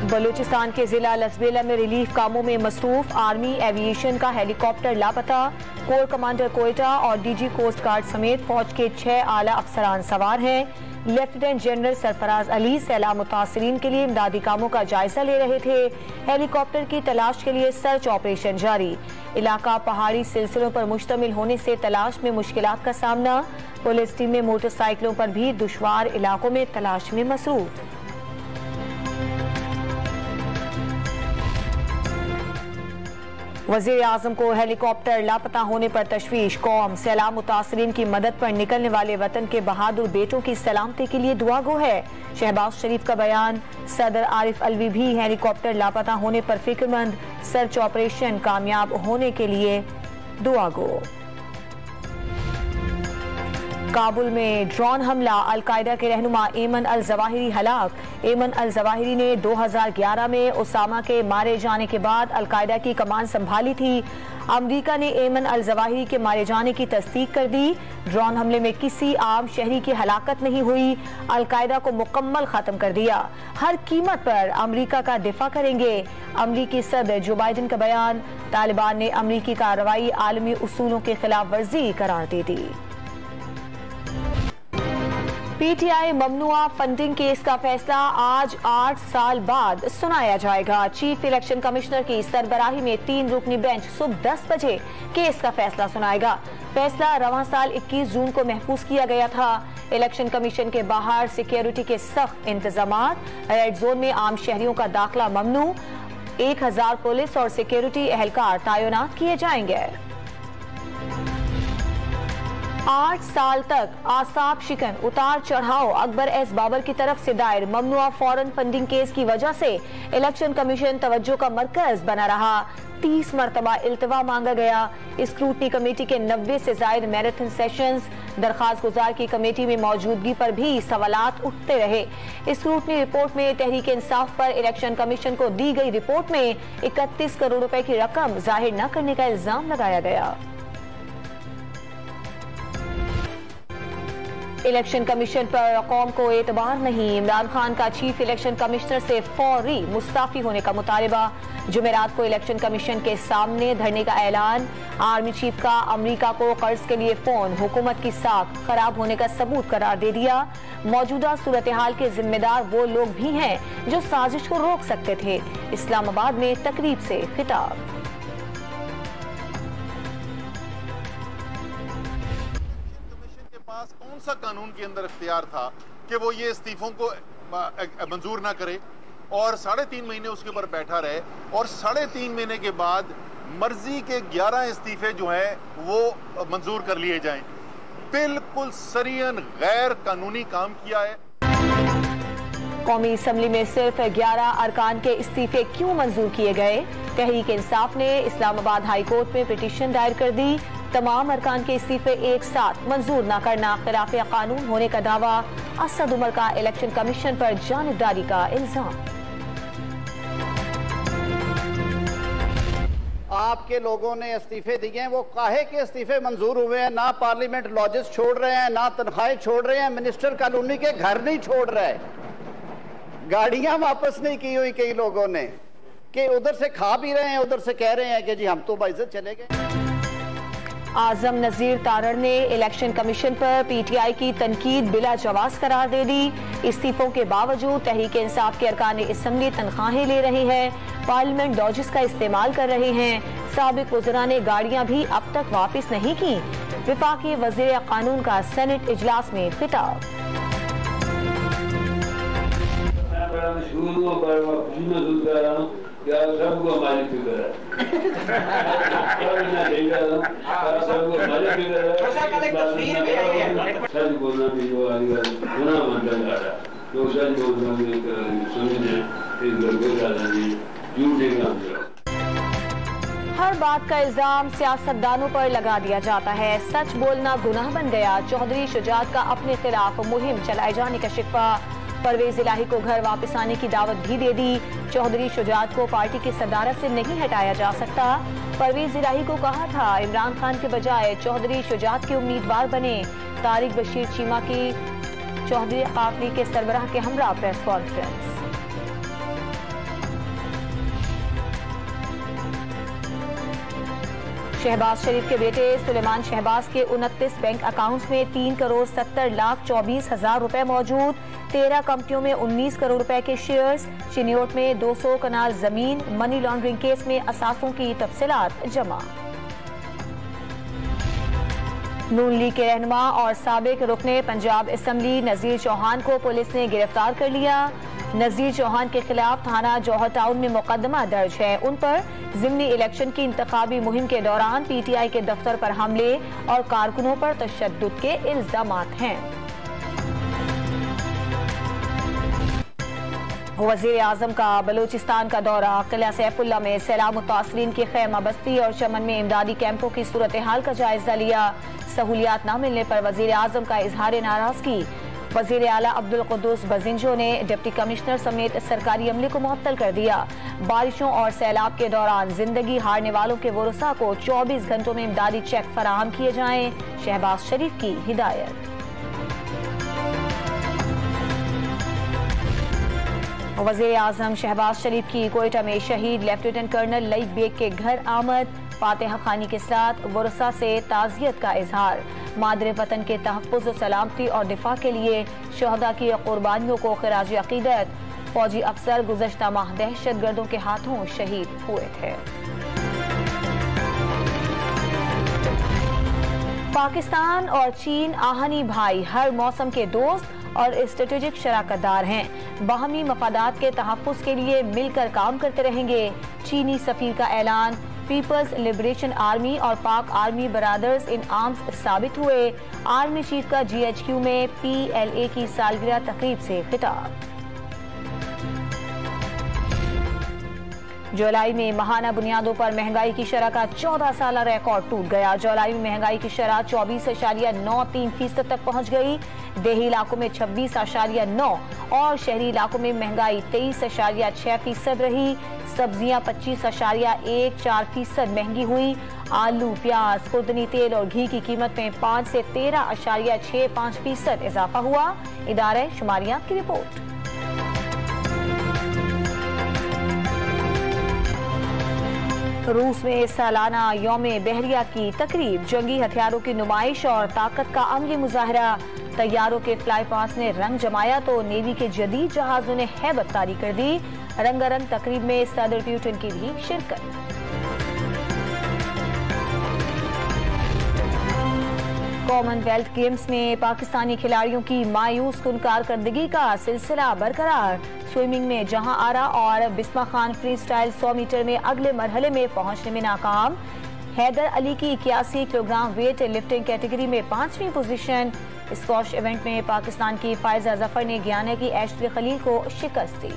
बलूचिस्तान के जिला लसबेला में रिलीफ कामों में मसरूफ आर्मी एविएशन का हेलीकॉप्टर लापता। कोर कमांडर कोयटा और डीजी कोस्ट गार्ड समेत फौज के 6 आला अफसरान सवार हैं। लेफ्टिनेंट जनरल सरफराज अली सैलाब मुतासरीन के लिए इमदादी कामों का जायजा ले रहे थे। हेलीकॉप्टर की तलाश के लिए सर्च ऑपरेशन जारी। इलाका पहाड़ी सिलसिलों पर मुश्तमिल होने से तलाश में मुश्किलात का सामना। पुलिस टीमें मोटरसाइकिलों पर भी दुश्वार इलाकों में तलाश में मसरूफ। वज़ीर आज़म को हेलीकॉप्टर लापता होने पर तशवीश। कौम सैलाब मुतासरीन की मदद पर निकलने वाले वतन के बहादुर बेटों की सलामती के लिए दुआ गो है। शहबाज शरीफ का बयान। सदर आरिफ अलवी भी हेलीकॉप्टर लापता होने पर फिक्रमंद। सर्च ऑपरेशन कामयाब होने के लिए दुआ गो। काबुल में ड्रोन हमला। अलकायदा के रहनुमा एमन अल जवाहिरी हलाक। एमन अल जवाहिरी ने 2011 में उसामा के मारे जाने के बाद अलकायदा की कमान संभाली थी। अमरीका ने एमन अल जवाहिरी के मारे जाने की तस्दीक कर दी। ड्रोन हमले में किसी आम शहरी की हलाकत नहीं हुई। अलकायदा को मुकम्मल खत्म कर दिया। हर कीमत पर अमरीका का दिफा करेंगे। अमरीकी सदर जो बाइडन का बयान। तालिबान ने अमरीकी कार्रवाई आलमी उसूलों की खिलाफ वर्जी करार दे दी। पीटीआई ममनुआ फंडिंग केस का फैसला आज 8 साल बाद सुनाया जाएगा। चीफ इलेक्शन कमिश्नर की सरबराही में 3 रुकनी बेंच सुबह 10 बजे केस का फैसला सुनाएगा। फैसला रवां साल 21 जून को महफूज किया गया था। इलेक्शन कमीशन के बाहर सिक्योरिटी के सख्त इंतजामात। रेड जोन में आम शहरियों का दाखिला ममनू। 1000 पुलिस और सिक्योरिटी एहलकार तैनात किए जाएंगे। 8 साल तक आसाब शिकन उतार चढ़ाव अकबर एस बाबर की तरफ से दायर ममनुआ फॉरेन फंडिंग केस की वजह से इलेक्शन कमीशन तवज्जो का मरकज बना रहा। 30 मरतबा इल्तवा मांगा गया। स्क्रूटनी कमेटी के 90 से ज्यादा मैराथन सेशंस। दरखास्त गुजार की कमेटी में मौजूदगी पर भी सवालात उठते रहे। स्क्रूटनी रिपोर्ट में तहरीक इंसाफ पर इलेक्शन कमीशन को दी गई रिपोर्ट में 31 करोड़ रुपए की रकम जाहिर न करने का इल्जाम लगाया गया। इलेक्शन कमीशन पर कौम को एतबार नहीं। इमरान खान का चीफ इलेक्शन कमिश्नर से फौरी मुस्ताफी होने का मुतालबा। जुमेरात को इलेक्शन कमीशन के सामने धरने का ऐलान। आर्मी चीफ का अमरीका को कर्ज के लिए फोन हुकूमत की साख खराब होने का सबूत करार दे दिया। मौजूदा सूरत हाल के जिम्मेदार वो लोग भी हैं जो साजिश को रोक सकते थे। इस्लामाबाद में तकरीब से खिताब। कौन सा कानून के अंदर इख्तियार था कि वो ये इस्तीफों को मंजूर ना करे और 3.5 महीने उसके ऊपर बैठा रहे और 3.5 महीने के बाद मर्जी के 11 इस्तीफे जो हैं वो मंजूर कर लिए जाएं। बिल्कुल सरियन गैर कानूनी काम किया है। कौमी असम्बली में सिर्फ 11 अरकान के इस्तीफे क्यों मंजूर किए गए? तहरीक इंसाफ ने इस्लामाबाद हाई कोर्ट में पिटीशन दायर कर दी। तमाम अरकान के इस्तीफे एक साथ मंजूर न करना खिलाफ कानून होने का दावा। असद उमर का इलेक्शन कमीशन पर जानिबदारी का इल्जाम। आपके लोगों ने इस्तीफे दिए हैं, वो काहे के इस्तीफे मंजूर हुए हैं? ना पार्लियामेंट लॉजेस छोड़ रहे हैं, ना तनख्वाहें छोड़ रहे हैं, मिनिस्टर कॉलोनी के घर नहीं छोड़ रहे, गाड़ियां वापस नहीं की हुई कई लोगों ने कि उधर से खा भी रहे हैं, उधर से कह रहे हैं कि जी हम तो बाइज्जत चले गए। आजम नजीर तारड़ ने इलेक्शन कमीशन पर पीटीआई की तनकीद बिला जवाज करार दे दी। इस्तीफों के बावजूद तहरीक इंसाफ के अरकान असम्बली तनख्वाहें ले रहे हैं, पार्लियामेंट डॉजेस का इस्तेमाल कर रहे हैं। साबिक वज़रा ने गाड़ियां भी अब तक वापस नहीं की। वफाकी वज़ीर कानून का सेनेट इजलास में खिताब। सबको हमारी फिक्र है, सच बोलना भी जो गुना बनता जा रहा है, तो सच बोलना भी समझे झूठे काम। हर बात का इल्जाम सियासतदानों पर लगा दिया जाता है। सच बोलना गुनाह बन गया। चौधरी शुजात का अपने खिलाफ मुहिम चलाए जाने का शिकवा। परवेज इलाही को घर वापस आने की दावत भी दे दी। चौधरी शुजात को पार्टी की सदारत से नहीं हटाया जा सकता। परवेज इलाही को कहा था इमरान खान के बजाय चौधरी शुजात के उम्मीदवार बने। तारिक बशीर चीमा की चौधरी काफली के सरबराह के हमरा प्रेस कॉन्फ्रेंस। शहबाज शरीफ के बेटे सुलेमान शहबाज के 29 बैंक अकाउंट्स में 3,70,24,000 रुपए मौजूद। 13 कंपनियों में 19 करोड़ रुपए के शेयर्स। चिन्योट में 200 कनाल जमीन। मनी लॉन्ड्रिंग केस में असासों की तफसीलात जमा। नून लीग के रहनुमा और साबिक रुकने पंजाब असेंबली नजीर चौहान को पुलिस ने गिरफ्तार कर लिया। नजीर चौहान के खिलाफ थाना जौहर टाउन में मुकदमा दर्ज है। उन पर जिमनी इलेक्शन की इंतखाबी मुहिम के दौरान PTI के दफ्तर पर हमले और कारकुनों पर तशद्दुद के इल्जामात हैं। वजीर आजम का बलूचिस्तान का दौरा। किला सैफुल्ला में सैलाब मुतासरीन की खैमा बस्ती और चमन में इमदादी कैंपों की सूरत हाल का जायजा लिया। सहूलियात न मिलने पर वजीर आजम का इजहार नाराजगी। वजीर आला अब्दुल कुद्दूस बजिंजो ने डिप्टी कमिश्नर समेत सरकारी अमले को मुअत्तल कर दिया। बारिशों और सैलाब के दौरान जिंदगी हारने वालों के वरुसा को 24 घंटों में इमदादी चेक फराहम किए जाएं। शहबाज शरीफ की हिदायत। वजीर आजम शहबाज शरीफ की कोयटा में शहीद लेफ्टिनेंट कर्नल लईक बेग के घर आमद। फातिहा खानी के साथ वरुसा से ताजियत का इजहार। मादरे वतन के तहफ़्फ़ुज़, सलामती और दिफा के लिए शहदा की कुर्बानियों को खिराज अक़ीदत। फौजी अफसर गुज़श्ता माह दहशत गर्दों के हाथों शहीद हुए थे। पाकिस्तान और चीन आहनी भाई, हर मौसम के दोस्त और स्ट्रेटेजिक शराकतदार हैं। बाहमी मफादात के तहफ़्फ़ुज़ के लिए मिलकर काम करते रहेंगे। चीनी सफ़ीर का ऐलान। पीपल्स लिबरेशन आर्मी और पाक आर्मी बरादर्स इन आर्म्स साबित हुए। आर्मी चीफ का GHQ में PLA की सालगिरह तकरीब से खिताब। जुलाई में माहाना बुनियादों पर महंगाई की शरह का 14 साला रिकॉर्ड टूट गया। जुलाई में महंगाई की शरह 24.93% तक पहुंच गई। देही इलाकों में 26.9% और शहरी इलाकों में महंगाई 23.6% रही। सब्जियां 25.14% महंगी हुई। आलू, प्याज, खुर्दनी तेल और घी की कीमत में 5 से 13.65% इजाफा हुआ। इदारे शुमारियां की रिपोर्ट। रूस में सालाना यौम बहरिया की तकरीब। जंगी हथियारों की नुमाइश और ताकत का अमली मुजाहरा। तैयारों के फ्लाई पास ने रंग जमाया तो नेवी के जदीद जहाजों ने हैबत तारी कर दी। रंगारंग तकरीब में सदर पुतिन की भी शिरकत। कॉमनवेल्थ गेम्स में पाकिस्तानी खिलाड़ियों की मायूस कुन कारकर्दगी का सिलसिला बरकरार। स्विमिंग में जहां आरा और Bisma Khan freestyle 100 metre में अगले मरहले में पहुंचने में नाकाम। हैदर अली की 81 किलोग्राम वेट लिफ्टिंग कैटेगरी में 5वीं पोजीशन। स्क्वॉश इवेंट में पाकिस्तान की फायजा जफर ने गियाना की एशली खलील को शिकस्त दी।